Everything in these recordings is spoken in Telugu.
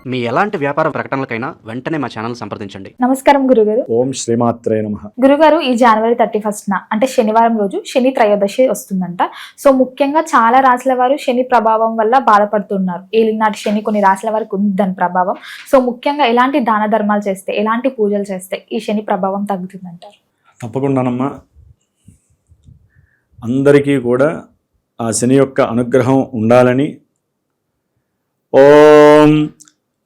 మీ ఎలాంటి వ్యాపార ప్రకటనలకైనా వెంటనే మా ఛానల్ సంప్రదించండి. నమస్కారం గురుగారు. ఓం శ్రీమాత్రే నమః. గురుగారు, ఈ జనవరి 31న అంటే శనివారం రోజు శని త్రయోదశి వస్తుందంట. సో ముఖ్యంగా చాలా రాశుల వారు శని ప్రభావం వల్ల బాధపడుతున్నారు. ఏలినాటి శని కొన్ని రాశుల వారికి ఉంది దాని ప్రభావం. సో ముఖ్యంగా ఎలాంటి దాన ధర్మాలు చేస్తే, ఎలాంటి పూజలు చేస్తే ఈ శని ప్రభావం తగ్గుతుందంటారు? తప్పకుండానమ్మా. అందరికీ కూడా ఆ శని యొక్క అనుగ్రహం ఉండాలని ఓం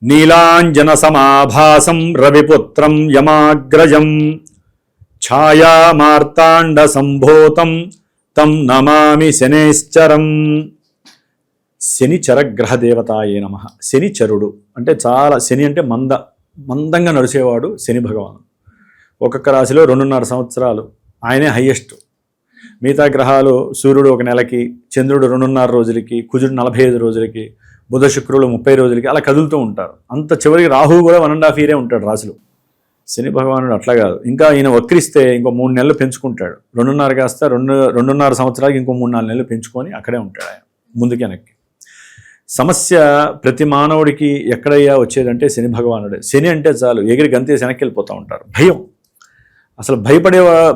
నీలాంజన సమాభాసం రవిపుత్రం యమాగ్రజం ఛాయామార్తాండ సంభూతం తం నమామి శనేశ్చరం. శనిచరగ్రహ దేవతాయే నమః. శనిచరుడు అంటే చాలా, శని అంటే మందంగా నడిచేవాడు శని భగవాను. ఒక్కొక్క రాశిలో 2.5 సంవత్సరాలు ఆయనే హయ్యెస్ట్. మిగతా గ్రహాలు సూర్యుడు 1 నెలకి, చంద్రుడు 2.5 రోజులకి, కుజుడు 45 రోజులకి, బుధ శుక్రులు 30 రోజులకి అలా కదులుతూ ఉంటారు. అంత చివరికి రాహువు కూడా 1.5 ఇయరే ఉంటాడు రాశులు. శని భగవానుడు అట్లా కాదు, ఇంకా ఈయన వక్రిస్తే ఇంకో 3 నెలలు పెంచుకుంటాడు. 2.5 కాస్త 2.5 సంవత్సరాలకి ఇంకో 3-4 నెలలు పెంచుకొని అక్కడే ఉంటాడు ఆయన, ముందుకి వెనక్కి. సమస్య ప్రతి మానవుడికి ఎక్కడయ్యా వచ్చేదంటే శని భగవానుడే. శని అంటే చాలు ఎగిరి గంతేసి వెనక్కి వెళ్ళిపోతూ ఉంటారు. భయం, అసలు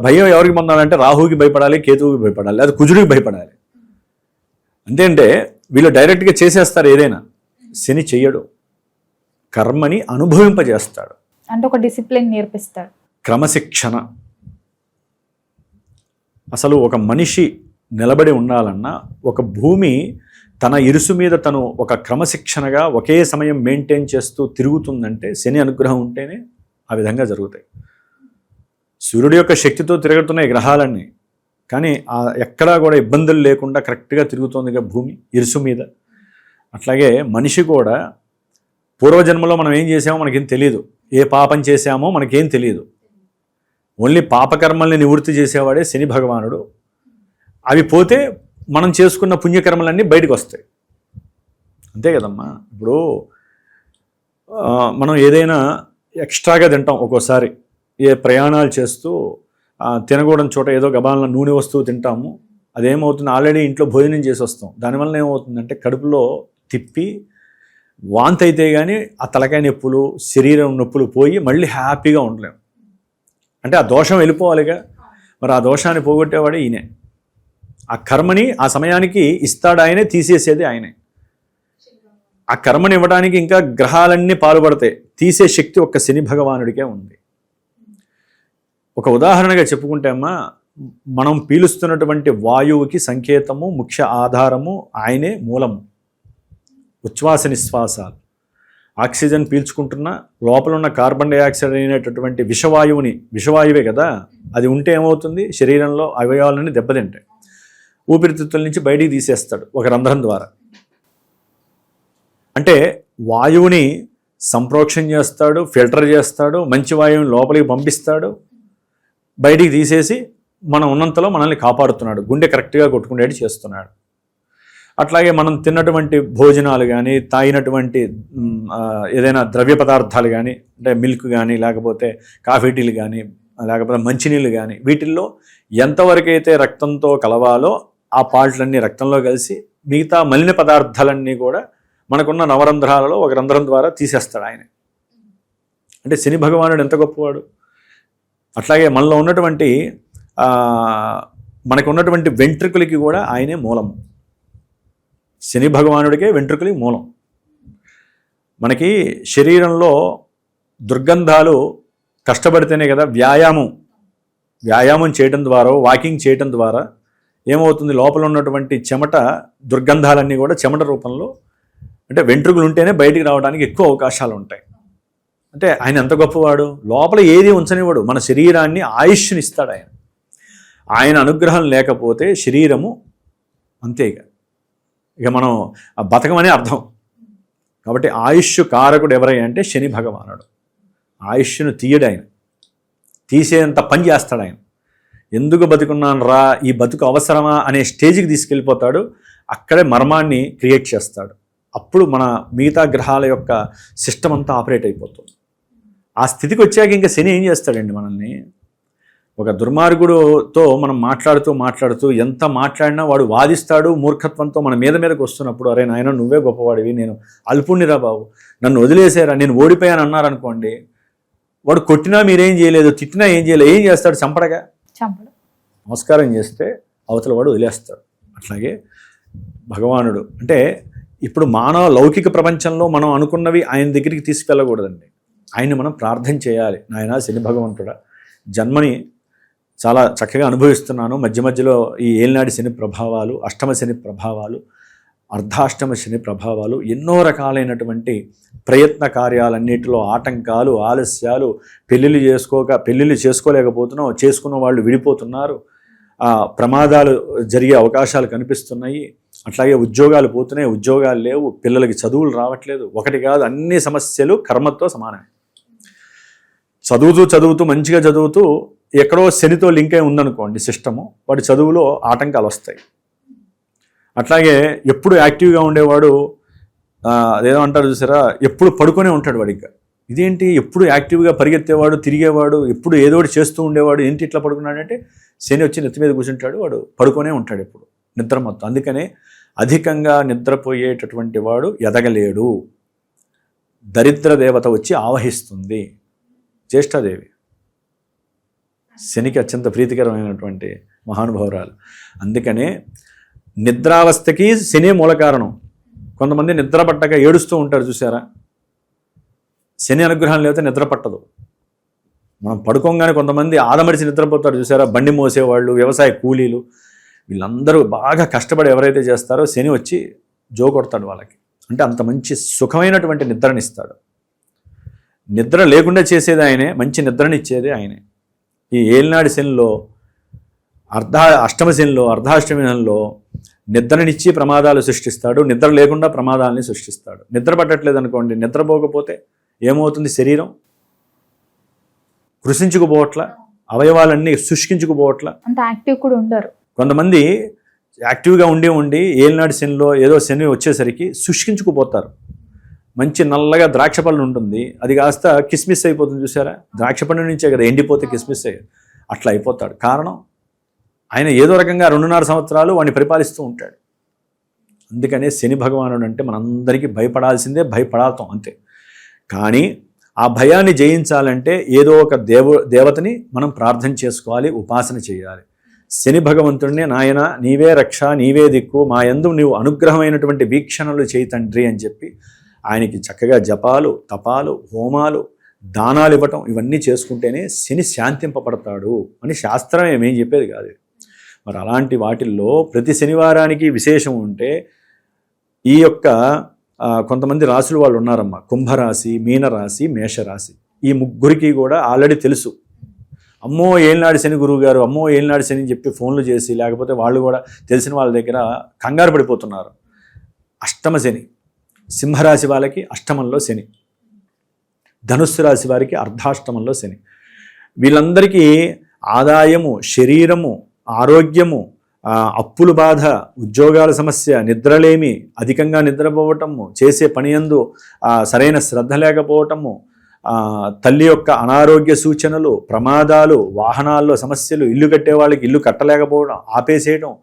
భయం ఎవరికి పొందాలంటే రాహువుకి భయపడాలి, కేతువుకి భయపడాలి, అది కుజుడికి భయపడాలి. అంతేంటే వీళ్ళు డైరెక్ట్గా చేసేస్తారు ఏదైనా. శని చెయ్యడు, కర్మని అనుభవింపజేస్తాడు. అంటే ఒక డిసిప్లిన్ నేర్పిస్తాడు, క్రమశిక్షణ. అసలు ఒక మనిషి నిలబడి ఉండాలన్నా, ఒక భూమి తన ఇరుసు మీద తను ఒక క్రమశిక్షణగా ఒకే సమయం మెయింటైన్ చేస్తూ తిరుగుతుందంటే శని అనుగ్రహం ఉంటేనే ఆ విధంగా జరుగుతాయి. సూర్యుడి యొక్క శక్తితో తిరుగుతున్నాయి గ్రహాలన్నీ, కానీ ఎక్కడా కూడా ఇబ్బందులు లేకుండా కరెక్ట్గా తిరుగుతుందిగా భూమి ఇరుసు మీద. అట్లాగే మనిషి కూడా పూర్వజన్మలో మనం ఏం చేసామో మనకేం తెలియదు, ఏ పాపం చేసామో మనకేం తెలియదు. ఓన్లీ పాపకర్మల్ని నివృత్తి చేసేవాడే శని భగవానుడు. అవి పోతే మనం చేసుకున్న పుణ్యకర్మలన్నీ బయటకు వస్తాయి. అంతే కదమ్మా. ఇప్పుడు మనం ఏదైనా ఎక్స్ట్రాగా తింటాం ఒక్కోసారి, ఏ ప్రయాణాలు చేస్తూ తినకూడని చోట ఏదో గబాలన నూనె వస్తువు తింటాము. అదేమవుతుంది, ఆల్రెడీ ఇంట్లో భోజనం చేసి వస్తాం. దానివల్ల ఏమవుతుందంటే కడుపులో తిప్పి వాంతి అయితే కానీ ఆ తలకాయ నొప్పులు, శరీరం నొప్పులు పోయి మళ్ళీ హ్యాపీగా ఉండలేము. అంటే ఆ దోషం వెళ్ళిపోవాలిగా. మరి ఆ దోషాన్ని పోగొట్టేవాడే ఈయనే. ఆ కర్మని ఆ సమయానికి ఇస్తాడు ఆయనే, తీసేసేది ఆయనే. ఆ కర్మని ఇవ్వడానికి ఇంకా గ్రహాలన్నీ పాల్పడతాయి, తీసే శక్తి ఒక్క శని భగవానుడికే ఉంది. ఒక ఉదాహరణగా చెప్పుకుంటే అమ్మా, మనం పీలుస్తున్నటువంటి వాయువుకి సంకేతము, ముఖ్య ఆధారము ఆయనే, మూలము. ఉచ్ఛ్వాస నిశ్వాసాలు, ఆక్సిజన్ పీల్చుకుంటున్నా లోపల ఉన్న కార్బన్ డైఆక్సైడ్ అనేటటువంటి విషవాయువే కదా, అది ఉంటే ఏమవుతుంది, శరీరంలో అవయవాలన్నీ దెబ్బతింటాయి. ఊపిరితిత్తుల నుంచి బయటికి తీసేస్తాడు ఒక రంధ్రం ద్వారా. అంటే వాయువుని సంప్రోక్షణ చేస్తాడు, ఫిల్టర్ చేస్తాడు, మంచి వాయువుని లోపలికి పంపిస్తాడు, బయటికి తీసేసి మనం ఉన్నంతలో మనల్ని కాపాడుతున్నాడు, గుండె కరెక్ట్గా కొట్టుకునేది చేస్తున్నాడు. అట్లాగే మనం తిన్నటువంటి భోజనాలు కానీ, తాగినటువంటి ఏదైనా ద్రవ్య పదార్థాలు కానీ, అంటే మిల్క్ కానీ, లేకపోతే కాఫీ టీలు కానీ, లేకపోతే మంచినీళ్ళు కానీ, వీటిల్లో ఎంతవరకైతే రక్తంతో కలవాలో ఆ పార్ట్లన్నీ రక్తంలో కలిసి మిగతా మలిన పదార్థాలన్నీ కూడా మనకున్న నవరంధ్రాలలో ఒక రంధ్రం ద్వారా తీసేస్తాడు ఆయన. అంటే శని భగవానుడు ఎంత గొప్పవాడు. అట్లాగే మనలో ఉన్నటువంటి మనకు ఉన్నటువంటి వెంట్రుకలకి కూడా ఆయనే మూలము. శని భగవానుడికే వెంట్రుకలకి మూలం. మనకి శరీరంలో దుర్గంధాలు కష్టపడితేనే కదా, వ్యాయామం చేయడం ద్వారా, వాకింగ్ చేయడం ద్వారా ఏమవుతుంది, లోపల ఉన్నటువంటి చెమట దుర్గంధాలన్నీ కూడా చెమట రూపంలో, అంటే వెంట్రుకలు ఉంటేనే బయటికి రావడానికి ఎక్కువ అవకాశాలు ఉంటాయి. అంటే ఆయన ఎంత గొప్పవాడు. లోపల ఏది ఉంచనివాడు, మన శరీరాన్ని ఆయుష్ని ఇస్తాడు ఆయన. ఆయన అనుగ్రహం లేకపోతే శరీరము అంతే, ఇక మనం బతకమనే అర్థం. కాబట్టి ఆయుష్ కారకుడు ఎవరయ్యా అంటే శని భగవానుడు. ఆయుష్ను తీయడు ఆయన, తీసేంత పని చేస్తాడు ఆయన. ఎందుకు బతుకున్నాను రా, ఈ బతుకు అవసరమా అనే స్టేజ్కి తీసుకెళ్ళిపోతాడు. అక్కడే మర్మాన్ని క్రియేట్ చేస్తాడు. అప్పుడు మన మిగతా గ్రహాల యొక్క సిస్టమ్ అంతా ఆపరేట్ అయిపోతుంది. ఆ స్థితికి వచ్చాక ఇంకా శని ఏం చేస్తాడండి మనల్ని, ఒక దుర్మార్గుడుతో మనం మాట్లాడుతూ ఎంత మాట్లాడినా వాడు వాదిస్తాడు, మూర్ఖత్వంతో మన మీదకి వస్తున్నప్పుడు, అరే నాయన నువ్వే గొప్పవాడివి, నేను అల్పుణ్ణిరా బాబు, నన్ను వదిలేసారా, నేను ఓడిపోయాను అన్నారనుకోండి, వాడు కొట్టినా మీరేం చేయలేదు, తిట్టినా ఏం చేయలేదు, ఏం చేస్తాడు? చంపడగా. నమస్కారం చేస్తే అవతల వాడు వదిలేస్తాడు. అట్లాగే భగవానుడు అంటే ఇప్పుడు మానవ లౌకిక ప్రపంచంలో మనం అనుకున్నవి ఆయన దగ్గరికి తీసుకెళ్ళకూడదండి. ఆయన్ని మనం ప్రార్థన చేయాలి. నాయన శని భగవంతుడా, జన్మని చాలా చక్కగా అనుభవిస్తున్నాను, మధ్య మధ్యలో ఈ ఏలినాటి శని ప్రభావాలు, అష్టమ శని ప్రభావాలు, అర్ధాష్టమ శని ప్రభావాలు, ఎన్నో రకాలైనటువంటి ప్రయత్న కార్యాలన్నిటిలో ఆటంకాలు, ఆలస్యాలు, పెళ్ళిళ్ళు చేసుకోలేకపోతున్నాం, చేసుకున్న వాళ్ళు విడిపోతున్నారు, ప్రమాదాలు జరిగే అవకాశాలు కనిపిస్తున్నాయి, అట్లాగే ఉద్యోగాలు పోతున్నాయి, ఉద్యోగాలు లేవు, పిల్లలకి చదువులు రావట్లేదు, ఒకటి కాదు అన్ని సమస్యలు కర్మతో సమానమే. చదువుతూ మంచిగా చదువుతూ ఎక్కడో శనితో లింక్ అయి ఉందనుకోండి సిస్టము, వాడి చదువులో ఆటంకాలు వస్తాయి. అట్లాగే ఎప్పుడు యాక్టివ్గా ఉండేవాడు, అదేదో అంటారు చూసారా, ఎప్పుడు పడుకొనే ఉంటాడు వాడికి. ఇదేంటి ఎప్పుడు యాక్టివ్గా పరిగెత్తేవాడు, తిరిగేవాడు, ఎప్పుడు ఏదో ఒకటి చేస్తూ ఉండేవాడు, ఏంటి ఇట్లా పడుకున్నాడంటే శని వచ్చి నెత్తి మీద కూర్చుంటాడు, వాడు పడుకొనే ఉంటాడు ఎప్పుడు, నిద్ర మొత్తం. అందుకనే అధికంగా నిద్రపోయేటటువంటి వాడు ఎదగలేడు. దరిద్ర దేవత వచ్చి ఆవహిస్తుంది, జ్యేష్ఠాదేవి, శనికి అత్యంత ప్రీతికరమైనటువంటి మహానుభావురాలు. అందుకనే నిద్రావస్థకి శని మూల కారణం. కొంతమంది నిద్ర పట్టక ఏడుస్తూ ఉంటారు చూసారా, శని అనుగ్రహం లేకపోతే నిద్ర పట్టదు. మనం పడుకోగానే కొంతమంది ఆదమరిచి నిద్రపోతారు చూసారా, బండి మోసేవాళ్ళు, వ్యవసాయ కూలీలు, వీళ్ళందరూ బాగా కష్టపడి ఎవరైతే చేస్తారో శని వచ్చి జో కొడతాడు వాళ్ళకి. అంటే అంత మంచి సుఖమైనటువంటి నిద్రనిస్తాడు. నిద్ర లేకుండా చేసేది ఆయనే, మంచి నిద్రనిచ్చేది ఆయనే. ఈ ఏలినాడి శనిలో, అష్టమ శనిలో, అర్ధాష్టమి శనిలో నిద్రనిచ్చి ప్రమాదాలు సృష్టిస్తాడు, నిద్ర లేకుండా ప్రమాదాలని సృష్టిస్తాడు. నిద్ర పట్టట్లేదు అనుకోండి, నిద్రపోకపోతే ఏమవుతుంది? శరీరం కృషించుకుపోవట్ల, అవయవాలన్నీ శుష్కించుకుపోవట్ల, అంత యాక్టివ్ కూడా ఉండరు. కొంతమంది యాక్టివ్గా ఉండి ఏలినాడు శనిలో ఏదో శని వచ్చేసరికి శుష్కించుకుపోతారు. మంచి నల్లగా ద్రాక్ష పళ్ళు ఉంటుంది, అది కాస్త కిస్మిస్ అయిపోతుంది చూసారా, ద్రాక్ష పండు నుంచే కదా ఎండిపోతే కిస్మిస్ అయ్యేది, అట్లా అయిపోతాడు. కారణం ఆయన ఏదో రకంగా 2.5 సంవత్సరాలు వాడిని పరిపాలిస్తూ ఉంటాడు. అందుకనే శని భగవానుడు అంటే మనందరికీ భయపడాల్సిందే, భయపడాలతాం అంతే. కానీ ఆ భయాన్ని జయించాలంటే ఏదో ఒక దేవతని మనం ప్రార్థన చేసుకోవాలి, ఉపాసన చేయాలి. శని భగవంతుడిని నాయన నీవే రక్ష, నీవే దిక్కు, మా యందు నీవు అనుగ్రహమైనటువంటి వీక్షణలు చేయి తండ్రి అని చెప్పి ఆయనకి చక్కగా జపాలు, తపాలు, హోమాలు, దానాలు ఇవ్వటం, ఇవన్నీ చేసుకుంటేనే శని శాంతింపబడతాడు అని శాస్త్రం ఏమేం చెప్పేది కాదు. మరి అలాంటి వాటిల్లో ప్రతి శనివారానికి విశేషం ఉంటే ఈ యొక్క కొంతమంది రాశులు వాళ్ళు ఉన్నారమ్మా, కుంభరాశి, మీనరాశి, మేషరాశి, ఈ ముగ్గురికి కూడా ఆల్రెడీ తెలుసు. అమ్మో ఏలినాడు శని గురువు గారు, అమ్మో ఏలినాడు శని అని చెప్పి ఫోన్లు చేసి, లేకపోతే వాళ్ళు కూడా తెలిసిన వాళ్ళ దగ్గర కంగారు పడిపోతున్నారు. అష్టమ శని, సింహరాశి వాళ్ళకి అష్టమంలో శని, ధనుస్సు రాశి వారికి అర్ధాష్టమంలో శని. వీళ్ళందరికీ ఆదాయము, శరీరము, ఆరోగ్యము, అప్పుల బాధ, ఉద్యోగాల సమస్య, నిద్రలేమి, అధికంగా నిద్రపోవటము, చేసే పని యందు సరైన శ్రద్ధ లేకపోవటము, తల్లి యొక్క అనారోగ్య సూచనలు, ప్రమాదాలు, వాహనాల్లో సమస్యలు, ఇల్లు కట్టే వాళ్ళకి ఇల్లు కట్టలేకపోవడం, ఆపేసేయటం,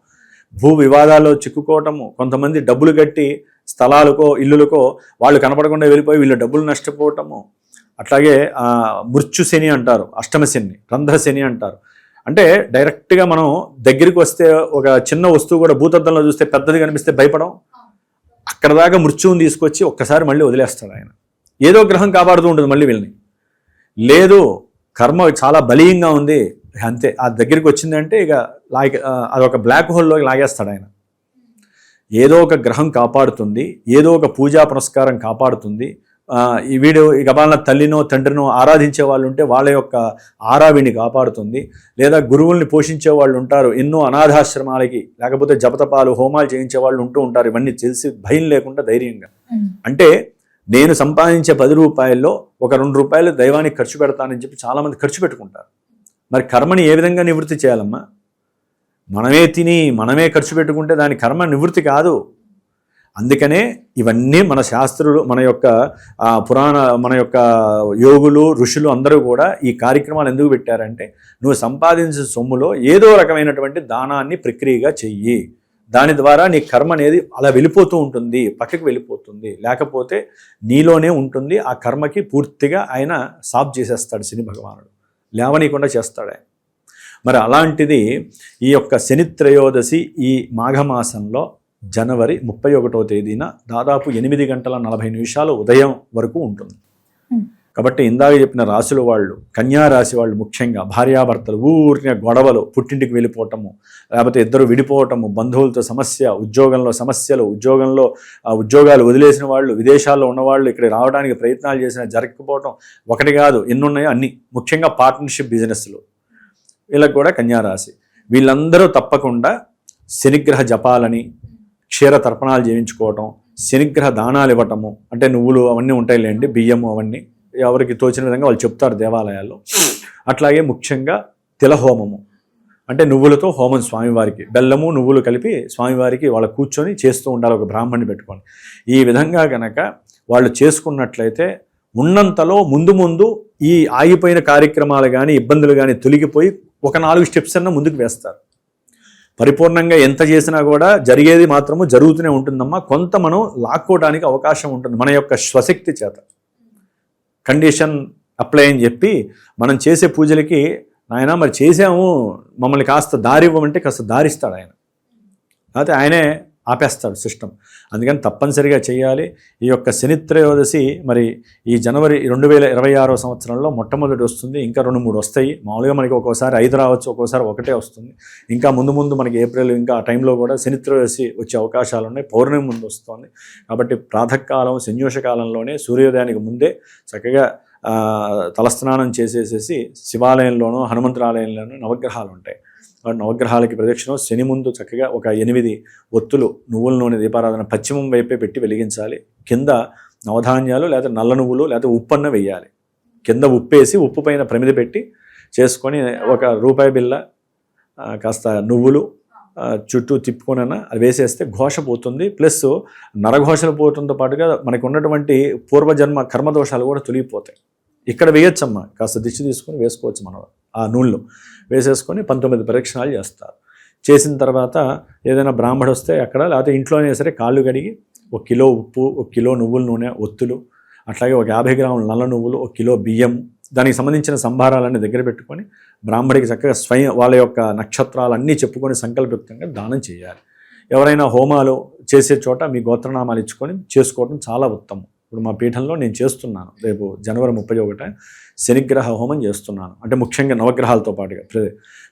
భూ వివాదాల్లో చిక్కుకోవటము, కొంతమంది డబ్బులు కట్టి స్థలాలకో ఇల్లులకో వాళ్ళు కనపడకుండా వెళ్ళిపోయి వీళ్ళు డబ్బులు నష్టపోవటము. అట్లాగే మృత్యు శని అంటారు, అష్టమ శని, రంధ్ర శని అంటారు. అంటే డైరెక్ట్గా మనం దగ్గరికి వస్తే ఒక చిన్న వస్తువు కూడా భూతద్దంలో చూస్తే పెద్దది కనిపిస్తే భయపడం, అక్కడ దాకా మృత్యువుని తీసుకొచ్చి ఒక్కసారి మళ్ళీ వదిలేస్తాడు ఆయన. ఏదో గ్రహం కాపాడుతూ ఉంటుంది మళ్ళీ వీళ్ళని. లేదు కర్మ చాలా బలీయంగా ఉంది అంతే, ఆ దగ్గరికి వచ్చిందంటే ఇక అదొక బ్లాక్ హోల్లోకి లాగేస్తాడు ఆయన. ఏదో ఒక గ్రహం కాపాడుతుంది, ఏదో ఒక పూజా పునస్కారం కాపాడుతుంది. ఈ వీడు ఇక వాళ్ళ తల్లినో తండ్రినో ఆరాధించే వాళ్ళు ఉంటే వాళ్ళ యొక్క ఆరావిని కాపాడుతుంది. లేదా గురువుల్ని పోషించే వాళ్ళు ఉంటారు, ఎన్నో అనాథాశ్రమాలకి లేకపోతే జపతపాలు, హోమాలు చేయించే వాళ్ళు ఉంటూ ఉంటారు. ఇవన్నీ తెలిసి భయం లేకుండా ధైర్యంగా, అంటే నేను సంపాదించే 10 రూపాయల్లో ఒక 2 రూపాయలు దైవానికి ఖర్చు పెడతానని చెప్పి చాలామంది ఖర్చు పెట్టుకుంటారు. మరి కర్మని ఏ విధంగా నివృత్తి చేయాలమ్మా? మనమే తిని మనమే ఖర్చు పెట్టుకుంటే దాని కర్మ నివృత్తి కాదు. అందుకనే ఇవన్నీ మన శాస్త్రులు, మన యొక్క మన యొక్క యోగులు, ఋషులు అందరూ కూడా ఈ కార్యక్రమాలు ఎందుకు పెట్టారంటే, నువ్వు సంపాదించిన సొమ్ములో ఏదో రకమైనటువంటి దానాన్ని ప్రక్రియగా చెయ్యి. దాని ద్వారా నీ కర్మ అనేది అలా వెళ్ళిపోతూ ఉంటుంది, పక్కకి వెళ్ళిపోతుంది, లేకపోతే నీలోనే ఉంటుంది. ఆ కర్మకి పూర్తిగా ఆయన సాఫ్ చేసేస్తాడు శని భగవానుడు, లేవనీయకుండా చేస్తాడు ఆయన. మరి అలాంటిది ఈ యొక్క శని త్రయోదశి ఈ మాఘమాసంలో జనవరి 31వ తేదీన దాదాపు 8:40 ఉదయం వరకు ఉంటుంది. కాబట్టి ఇందాక చెప్పిన రాశుల వాళ్ళు, కన్యా రాశి వాళ్ళు ముఖ్యంగా భార్యాభర్తలు ఊరికే గొడవలు, పుట్టింటికి వెళ్ళిపోవటము, లేకపోతే ఇద్దరు విడిపోవటము, బంధువులతో సమస్య, ఉద్యోగంలో సమస్యలు, ఉద్యోగాలు వదిలేసిన వాళ్ళు, విదేశాల్లో ఉన్నవాళ్ళు ఇక్కడ రావడానికి ప్రయత్నాలు చేసినా జరగకపోవటం, ఒకటి కాదు ఎన్నున్నాయో అన్ని. ముఖ్యంగా పార్ట్నర్షిప్ బిజినెస్లు, వీళ్ళకి కూడా కన్యా రాశి. వీళ్ళందరూ తప్పకుండా శనిగ్రహ జపాలని, క్షీర తర్పణాలు చేయించుకోవటం, శనిగ్రహ దానాలు ఇవ్వటము, అంటే నువ్వులు అవన్నీ ఉంటాయిలేండి, బియ్యము అవన్నీ ఎవరికి తోచిన విధంగా వాళ్ళు చెప్తారు దేవాలయాల్లో. అట్లాగే ముఖ్యంగా తిలహోమము, అంటే నువ్వులతో హోమం స్వామివారికి, బెల్లము నువ్వులు కలిపి స్వామివారికి వాళ్ళ కూర్చొని చేస్తూ ఉండాలి, ఒక బ్రాహ్మణ్ణి పెట్టుకొని. ఈ విధంగా కనుక వాళ్ళు చేసుకున్నట్లయితే ఉన్నంతలో ముందు ఈ ఆగిపోయిన కార్యక్రమాలు కానీ ఇబ్బందులు కానీ తొలగిపోయి ఒక 4 స్టెప్స్ అన్న ముందుకు వేస్తారు. పరిపూర్ణంగా ఎంత చేసినా కూడా జరిగేది మాత్రము జరుగుతూనే ఉంటుందమ్మా. కొంత మనం లాక్కోవడానికి అవకాశం ఉంటుంది మన యొక్క స్వశక్తి చేత. కండిషన్ అప్లై అని చెప్పి మనం చేసే పూజలకి, నాయన మరి చేసాము మమ్మల్ని కాస్త దారి ఇవ్వమంటే కాస్త దారిస్తాడు ఆయన, అయితే ఆయనే ఆపేస్తాడు సిస్టమ్. అందుకని తప్పనిసరిగా చేయాలి. ఈ యొక్క శని త్రయోదశి మరి ఈ జనవరి 2026వ సంవత్సరంలో మొట్టమొదటి వస్తుంది. ఇంకా 2-3 వస్తాయి. మామూలుగా మనకి ఒక్కోసారి 5 రావచ్చు, ఒక్కోసారి 1 వస్తుంది. ఇంకా ముందు మనకి ఏప్రిల్ ఇంకా ఆ టైంలో కూడా శని త్రయోదశి వచ్చే అవకాశాలు ఉన్నాయి. పౌర్ణమి ముందు వస్తుంది. కాబట్టి ప్రాతకాలం శన్యూష కాలంలోనే సూర్యోదయానికి ముందే చక్కగా తలస్నానం చేసేసేసి శివాలయంలోనూ హనుమంతురాలయంలోనూ నవగ్రహాలు ఉంటాయి. నవగ్రహాలకి ప్రదక్షిణం శని ముందు చక్కగా ఒక 8 ఒత్తులు నువ్వుల నూనె దీపారాధన పశ్చిమం వైపే పెట్టి వెలిగించాలి. కింద నవధాన్యాలు లేదా నల్ల నువ్వులు లేదా ఉప్పన్న వేయాలి. కింద ఉప్పేసి ఉప్పు పైన ప్రమిద పెట్టి చేసుకొని ఒక రూపాయి బిళ్ళ కాస్త నువ్వులు చుట్టూ తిప్పుకొనైనా అది వేసేస్తే ఘోష పోతుంది. ప్లస్ నరఘోషలు పోవడంతో పాటుగా మనకు ఉన్నటువంటి పూర్వజన్మ కర్మదోషాలు కూడా తొలగిపోతాయి. ఇక్కడ వేయొచ్చమ్మా, కాస్త దిష్టి తీసుకొని వేసుకోవచ్చు మనం. ఆ నూనెలో వేసేసుకొని 19 ప్రదక్షిణాలు చేస్తారు. చేసిన తర్వాత ఏదైనా బ్రాహ్మడు వస్తే అక్కడ, లేకపోతే ఇంట్లోనే సరే కాళ్ళు కడిగి 1 కిలో ఉప్పు, 1 కిలో నువ్వుల నూనె ఒత్తులు, అట్లాగే ఒక 50 గ్రాముల నల్ల నువ్వులు, 1 కిలో బియ్యం, దానికి సంబంధించిన సంభారాలన్నీ దగ్గర పెట్టుకొని బ్రాహ్మడికి చక్కగా స్వయం వాళ్ళ యొక్క నక్షత్రాలన్నీ చెప్పుకొని సంకల్పయుక్తంగా దానం చేయాలి. ఎవరైనా హోమాలు చేసే చోట మీ గోత్రనామాలు ఇచ్చుకొని చేసుకోవడం చాలా ఉత్తమం. ఇప్పుడు మా పీఠంలో నేను చేస్తున్నాను, రేపు జనవరి 31 శనిగ్రహ హోమం చేస్తున్నాను, అంటే ముఖ్యంగా నవగ్రహాలతో పాటుగా.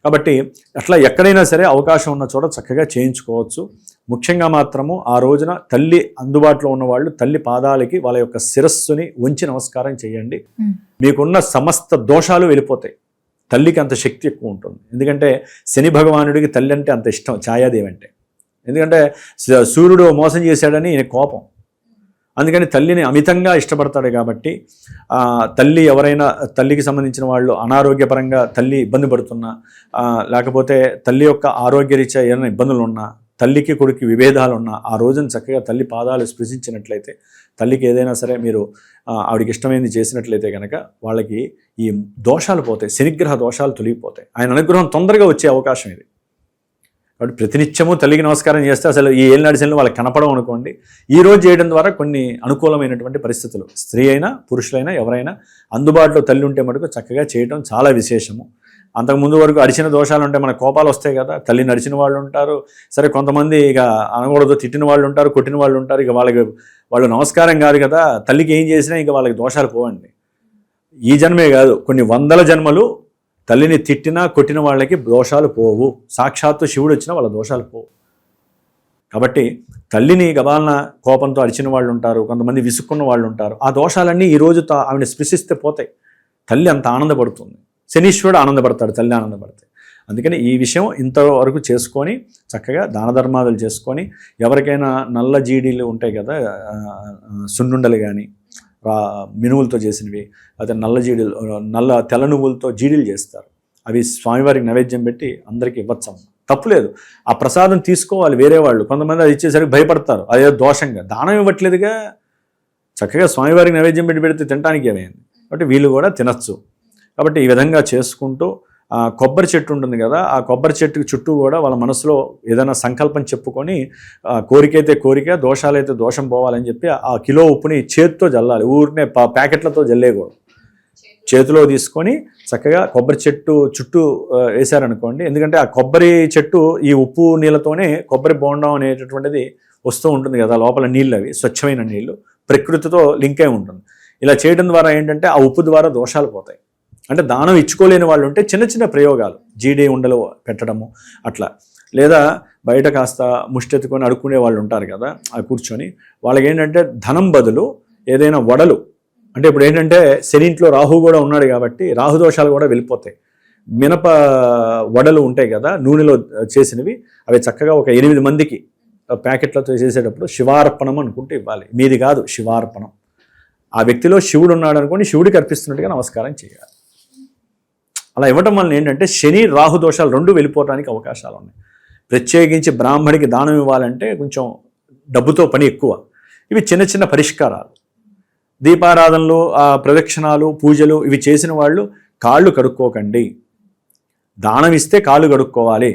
కాబట్టి అట్లా ఎక్కడైనా సరే అవకాశం ఉన్న చోట చక్కగా చేయించుకోవచ్చు. ముఖ్యంగా మాత్రము ఆ రోజున తల్లి అందుబాటులో ఉన్నవాళ్ళు తల్లి పాదాలకి వాళ్ళ యొక్క శిరస్సుని ఉంచి నమస్కారం చేయండి. మీకున్న సమస్త దోషాలు వెళ్ళిపోతాయి. తల్లికి అంత శక్తి ఎక్కువ ఉంటుంది. ఎందుకంటే శని భగవానుడికి తల్లి అంటే అంత ఇష్టం, ఛాయాదేవి అంటే. ఎందుకంటే సూర్యుడు మోసం చేశాడని ఈయన కోపం. అందుకని తల్లిని అమితంగా ఇష్టపడతాడు. కాబట్టి తల్లి ఎవరైనా, తల్లికి సంబంధించిన వాళ్ళు అనారోగ్యపరంగా తల్లి ఇబ్బంది పడుతున్నా, లేకపోతే తల్లి యొక్క ఆరోగ్యరీత్యా ఏమైనా ఇబ్బందులు ఉన్నా, తల్లికి కొడుకు విభేదాలు ఉన్నా, ఆ రోజున చక్కగా తల్లి పాదాలు స్పృశించినట్లయితే, తల్లికి ఏదైనా సరే మీరు ఆవిడకి ఇష్టమైనది చేసినట్లయితే కనుక వాళ్ళకి ఈ దోషాలు పోతాయి, శనిగ్రహ దోషాలు తొలగిపోతాయి. ఆయన అనుగ్రహం తొందరగా వచ్చే అవకాశం ఇది. కాబట్టి ప్రతినిత్యము తల్లికి నమస్కారం చేస్తే అసలు ఈ ఏళ్ళనాటి శనులు వాళ్ళకి కనపడం అనుకోండి. ఈ రోజు చేయడం ద్వారా కొన్ని అనుకూలమైనటువంటి పరిస్థితులు, స్త్రీ అయినా పురుషులైనా ఎవరైనా అందుబాటులో తల్లి ఉంటే మటుకు చక్కగా చేయడం చాలా విశేషము. అంతకుముందు వరకు అరిచిన దోషాలు ఉంటే మన కోపాలు వస్తాయి కదా, తల్లిని అరిచిన వాళ్ళు ఉంటారు, సరే కొంతమంది ఇక అనకూడదు తిట్టిన వాళ్ళు ఉంటారు, కొట్టిన వాళ్ళు ఉంటారు. ఇక వాళ్ళు నమస్కారం కాదు కదా, తల్లికి ఏం చేసినా ఇక వాళ్ళకి దోషాలు పోవండి. ఈ జన్మే కాదు, కొన్ని 100 జన్మలు తల్లిని తిట్టినా కొట్టిన వాళ్ళకి దోషాలు పోవు. సాక్షాత్తు శివుడు వచ్చినా వాళ్ళ దోషాలు పోవు. కాబట్టి తల్లిని గబాలన కోపంతో అరిచిన వాళ్ళు ఉంటారు, కొంతమంది విసుక్కున్న వాళ్ళు ఉంటారు. ఆ దోషాలన్నీ ఈ రోజు ఆవిడని స్పృశిస్తే పోతాయి. తల్లి అంత ఆనందపడుతుంది, శనీశ్వరుడు ఆనందపడతాడు, తల్లి ఆనందపడతాయి. అందుకని ఈ విషయం ఇంతవరకు చేసుకొని చక్కగా దాన ధర్మాదులు చేసుకొని, ఎవరికైనా నల్ల జీడీలు ఉంటాయి కదా, సున్నుండలు కానీ మినువులతో చేసినవి, అయితే నల్ల జీడీలు, తెల్ల నువ్వులతో జీడీలు చేస్తారు. అవి స్వామివారికి నైవేద్యం పెట్టి అందరికీ ఇవ్వచ్చమ్మ. తప్పులేదు. ఆ ప్రసాదం తీసుకోవాలి వేరే వాళ్ళు. కొంతమంది అది ఇచ్చేసరికి భయపడతారు, అదే దోషంగా. దానం ఇవ్వట్లేదుగా, చక్కగా స్వామివారికి నైవేద్యం పెడితే తినడానికి ఏమైంది. కాబట్టి వీళ్ళు కూడా తినచ్చు. కాబట్టి ఈ విధంగా చేసుకుంటూ కొబ్బరి చెట్టు ఉంటుంది కదా, ఆ కొబ్బరి చెట్టుకి చుట్టూ కూడా వాళ్ళ మనసులో ఏదైనా సంకల్పం చెప్పుకొని కోరికైతే కోరిక, దోషాలైతే దోషం పోవాలని చెప్పి ఆ కిలో ఉప్పుని చేతితో జల్లాలి. ఊరినే ప్యాకెట్లతో జల్లేయకూడదు. చేతిలో తీసుకొని చక్కగా కొబ్బరి చెట్టు చుట్టూ వేశారనుకోండి. ఎందుకంటే ఆ కొబ్బరి చెట్టు ఈ ఉప్పు నీళ్ళతోనే కొబ్బరి బోండం అనేటటువంటిది వస్తూ ఉంటుంది కదా, లోపల నీళ్ళు అవి స్వచ్ఛమైన నీళ్ళు, ప్రకృతితో లింక్ అయి ఉంటుంది. ఇలా చేయడం ద్వారా ఏంటంటే ఆ ఉప్పు ద్వారా దోషాలు పోతాయి. అంటే దానం ఇచ్చుకోలేని వాళ్ళు ఉంటే చిన్న చిన్న ప్రయోగాలు, జీడి ఉండలు పెట్టడము అట్లా, లేదా బయట కాస్త ముష్టెత్తుకొని అడుక్కునే వాళ్ళు ఉంటారు కదా, అవి కూర్చొని వాళ్ళకి ఏంటంటే ధనం బదులు ఏదైనా వడలు, అంటే ఇప్పుడు ఏంటంటే శని ఇంట్లో రాహు కూడా ఉన్నాడు కాబట్టి రాహు దోషాలు కూడా వెళ్ళిపోతాయి. మినప వడలు ఉంటాయి కదా నూనెలో చేసినవి, అవి చక్కగా ఒక 8 మందికి ప్యాకెట్లతో చేసేటప్పుడు శివార్పణం అనుకుంటూ ఇవ్వాలి. మీది కాదు, శివార్పణం. ఆ వ్యక్తిలో శివుడు ఉన్నాడు అనుకోండి, శివుడికి అర్పిస్తున్నట్టుగా నమస్కారం చేయాలి. అలా ఇవ్వటం వల్ల ఏంటంటే శని రాహు దోషాలు 2 వెళ్ళిపోవడానికి అవకాశాలు ఉన్నాయి. ప్రత్యేకించి బ్రాహ్మడికి దానం ఇవ్వాలంటే కొంచెం డబ్బుతో పని ఎక్కువ. ఇవి చిన్న చిన్న పరిష్కారాలు. దీపారాధనలు, ప్రదక్షిణాలు, పూజలు ఇవి చేసిన వాళ్ళు కాళ్ళు కడుక్కోకండి. దానం ఇస్తే కాళ్ళు కడుక్కోవాలి.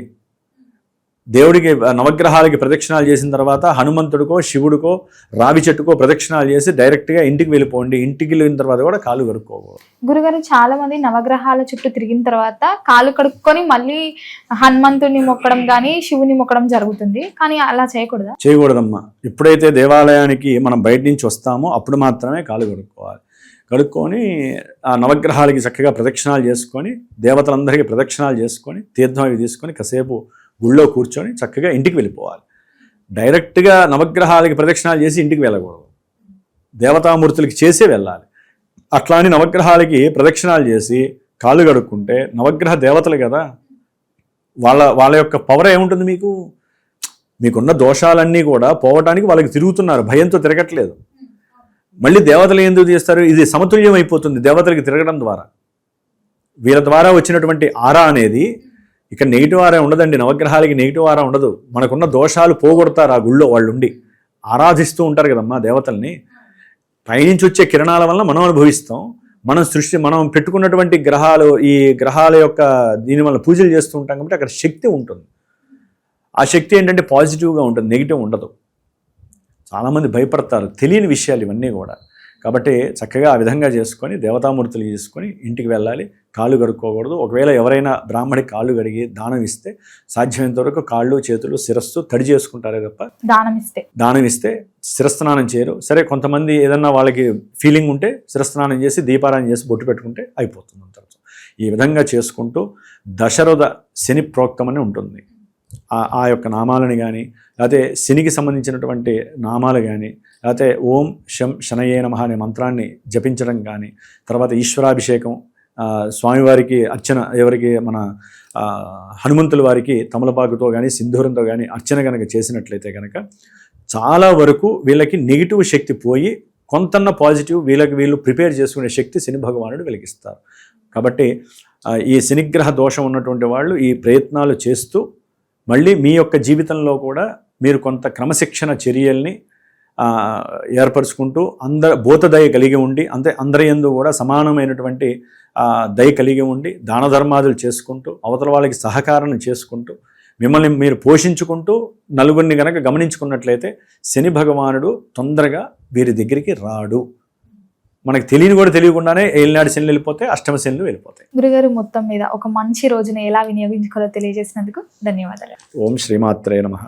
దేవుడికి నవగ్రహాలకి ప్రదక్షిణాలు చేసిన తర్వాత హనుమంతుడికో శివుడికో రావి చెట్టుకో ప్రదక్షిణాలు చేసి డైరెక్ట్గా ఇంటికి వెళ్ళిపోండి. ఇంటికి వెళ్ళిన తర్వాత కూడా కాళ్ళు కడుక్కోకూడదు. గురుగారు, చాలా మంది నవగ్రహాల చుట్టూ తిరిగిన తర్వాత కాళ్ళు కడుక్కొని మళ్ళీ హనుమంతుడిని మొక్కడం కానీ శివుని మొక్కడం జరుగుతుంది, కానీ అలా చేయకూడదా? చేయకూడదమ్మా. ఎప్పుడైతే దేవాలయానికి మనం బయట నుంచి వస్తామో అప్పుడు మాత్రమే కాళ్ళు కడుక్కోవాలి. కడుక్కొని ఆ నవగ్రహాలకి చక్కగా ప్రదక్షిణాలు చేసుకొని, దేవతలందరికీ ప్రదక్షిణాలు చేసుకొని, తీర్థం అవి తీసుకొని కాసేపు గుళ్ళో కూర్చొని చక్కగా ఇంటికి వెళ్ళిపోవాలి. డైరెక్ట్గా నవగ్రహాలకి ప్రదక్షిణాలు చేసి ఇంటికి వెళ్ళకూడదు, దేవతామూర్తులకి చేసే వెళ్ళాలి. అట్లా అని నవగ్రహాలకి ప్రదక్షిణాలు చేసి కాళ్ళు కడుక్కుంటే నవగ్రహ దేవతలు కదా, వాళ్ళ యొక్క పవర్ ఏముంటుంది మీకు? మీకున్న దోషాలన్నీ కూడా పోవటానికి వాళ్ళకి తిరుగుతున్నారు, భయంతో తిరగట్లేదు. మళ్ళీ దేవతలు ఎందుకు చేస్తారు? ఇది సమతుల్యం అయిపోతుంది దేవతలకి తిరగడం ద్వారా. వీళ్ళ ద్వారా వచ్చినటువంటి ఆరా అనేది ఇక్కడ నెగిటివ్ ఆరా ఉండదండి. నవగ్రహాలకి నెగిటివ్ ఆరా ఉండదు. మనకున్న దోషాలు పోగొడతారు ఆ గుళ్ళో వాళ్ళు ఉండి ఆరాధిస్తూ ఉంటారు కదమ్మా దేవతల్ని. పైనుంచి వచ్చే కిరణాల వల్ల మనం అనుభవిస్తాం. మనం పెట్టుకున్నటువంటి గ్రహాలు, ఈ గ్రహాల యొక్క దీని వల్ల పూజలు చేస్తూ ఉంటాం కాబట్టి అక్కడ శక్తి ఉంటుంది. ఆ శక్తి ఏంటంటే పాజిటివ్గా ఉంటుంది, నెగిటివ్ ఉండదు. చాలామంది భయపడతారు, తెలియని విషయాలు ఇవన్నీ కూడా. కాబట్టి చక్కగా ఆ విధంగా చేసుకొని దేవతామూర్తులు చేసుకొని ఇంటికి వెళ్ళాలి. కాళ్ళు కడుక్కోకూడదు. ఒకవేళ ఎవరైనా బ్రాహ్మడికి కాళ్ళు కడిగి దానం ఇస్తే సాధ్యమైనంత వరకు కాళ్ళు, చేతులు, శిరస్సు తడి చేసుకుంటారే తప్ప దానం ఇస్తే శిరస్నానం చేయరు. సరే, కొంతమంది ఏదన్నా వాళ్ళకి ఫీలింగ్ ఉంటే శిరస్నానం చేసి దీపారాధన చేసి బొట్టు పెట్టుకుంటే అయిపోతుంది అంటారు. ఈ విధంగా చేసుకుంటూ దశరథ శని ప్రోక్తమని ఉంటుంది. ఆ యొక్క నామాలని కానీ, లేకపోతే శనికి సంబంధించినటువంటి నామాలు కానీ, లేకపోతే ఓం శం శనయే నమః అనే మంత్రాన్ని జపించడం కానీ, తర్వాత ఈశ్వరాభిషేకం, స్వామివారికి అర్చన, ఎవరికి మన హనుమంతుల వారికి తమలపాకుతో కానీ సింధూరంతో కానీ అర్చన కనుక చేసినట్లయితే కనుక చాలా వరకు వీళ్ళకి నెగిటివ్ శక్తి పోయి కొంతన్న పాజిటివ్ వీళ్ళు ప్రిపేర్ చేసుకునే శక్తి శని భగవానుడు వెలిగిస్తారు. కాబట్టి ఈ శనిగ్రహ దోషం ఉన్నటువంటి వాళ్ళు ఈ ప్రయత్నాలు చేస్తూ మళ్ళీ మీ యొక్క జీవితంలో కూడా మీరు కొంత క్రమశిక్షణ చర్యల్ని ఏర్పరచుకుంటూ భూతదయ కలిగి ఉండి, అందరి యందు కూడా సమానమైనటువంటి దయ కలిగి ఉండి దాన ధర్మాదులు చేసుకుంటూ అవతల వాళ్ళకి సహకారం చేసుకుంటూ మిమ్మల్ని మీరు పోషించుకుంటూ నలుగురిని కనుక గమనించుకున్నట్లయితే శని భగవానుడు తొందరగా వీరి దగ్గరికి రాడు. మనకు తెలియకుండానే ఏలినాడు శనులు వెళ్ళిపోతే అష్టమ శనులు వెళ్ళిపోతాయి. గురుగారు, మొత్తం మీద ఒక మంచి రోజున ఎలా వినియోగించుకోవాలో తెలియజేసినందుకు ధన్యవాదాలు. ఓం శ్రీమాత్రే నమః.